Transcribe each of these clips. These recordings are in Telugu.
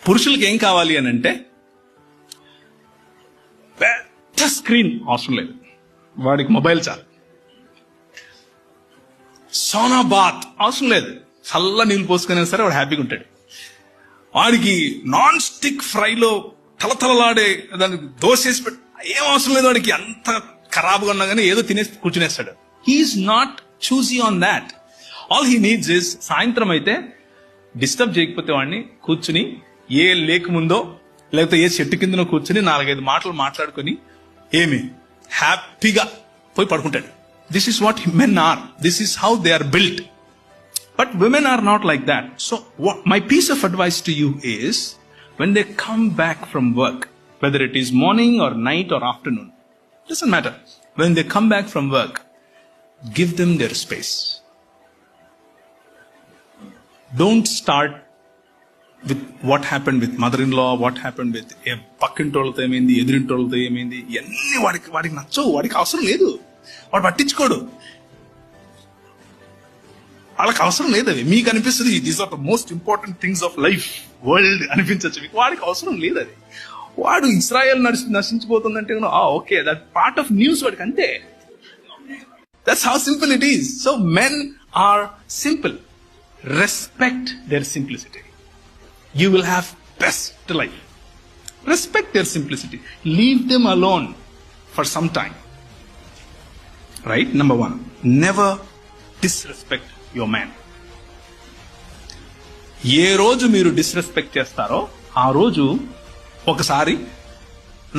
పురుషులకి ఏం కావాలి అని అంటే పెద్ద స్క్రీన్ అవసరం లేదు, వాడికి మొబైల్ చాలు. సోనా బాత్ అవసరం లేదు, చల్ల నీళ్ళు పోసుకునే సరే వాడు హ్యాపీగా ఉంటాడు. వాడికి నాన్ స్టిక్ ఫ్రైలో తలతలలాడే దానికి దోశ వేసి పెట్టి ఏం అవసరం లేదు, వాడికి అంత ఖరాబ్గా ఉన్నా కానీ ఏదో తినేసి కూర్చునేస్తాడు. He is not choosy on that. All he needs is సాయంత్రం అయితే డిస్టర్బ్ చేయకపోతే వాడిని కూర్చుని ఏ లేక్ ముందో లేకపోతే ఏ చెట్టు కిందనో కూర్చుని 4-5 మాటలు మాట్లాడుకొని ఏమి హ్యాపీగా పోయి పడుకుంటాడు. This is what men are. This is how they are built. But women are not like that. So my piece of advice to you is, when they come back from work, whether it is morning or night or afternoon, doesn't matter. When they come back from work, give them their space. Don't start with what happened with mother-in-law, what happened with పక్కింటోళ్ళతో ఏమైంది, ఎదురింటోళ్ళతో ఏమైంది, ఇవన్నీ వాడికి నచ్చవు, వాడికి అవసరం లేదు, వాడు పట్టించుకోడు, వాళ్ళకి అవసరం లేదు. అవి మీకు అనిపిస్తుంది these are the most important things of life world అనిపించచ్చు మీకు, వాడికి అవసరం లేదు అది. వాడు ఇస్రాయల్ నశించిపోతుందంటే okay, that part of news వాడికి అంతే. That's how simple it is. So men are simple. Respect their simplicity. You will have best life. Respect their simplicity. Leave them alone for some time. Right? Number 1. Never disrespect your man. ఏ రోజు మీరు డిస్రెస్పెక్ట్ చేస్తారో ఆ రోజు ఒకసారి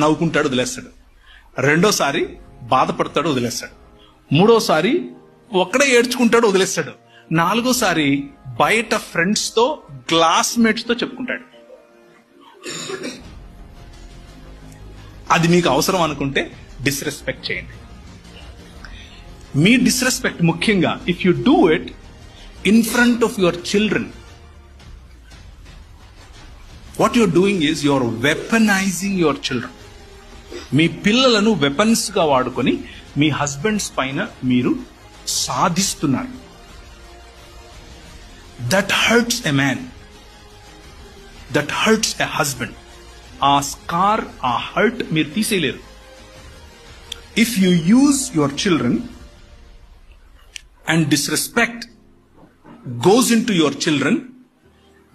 నవ్వుకుంటాడు, వదిలేస్తాడు. రెండోసారి బాధపడతాడు, వదిలేస్తాడు. మూడోసారి ఒక్కడే ఏడ్చుకుంటాడు, వదిలేస్తాడు. నాలుగోసారి బయట ఫ్రెండ్స్ తో క్లాస్మేట్స్ తో చెప్పుకుంటాడు. అది మీకు అవసరం అనుకుంటే డిస్రెస్పెక్ట్ చేయండి. మీ డిస్రెస్పెక్ట్ ముఖ్యంగా if you do it in front of your children, what you're doing is your weaponising your children. మీ పిల్లలను వెపన్స్ గా వాడుకొని మీ హస్బెండ్స్ పైన మీరు సాధిస్తున్నారు. That hurts a man. That hurts a husband. ఆ స్కార్, ఆ హర్ట్ మీరు తీసేయలేరు. If you use your children and disrespect goes into your children,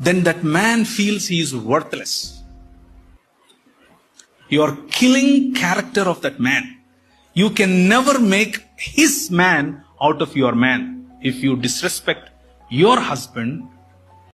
then that man feels he is worthless. You are killing character of that man. You can never make his man out of your man if you disrespect your husband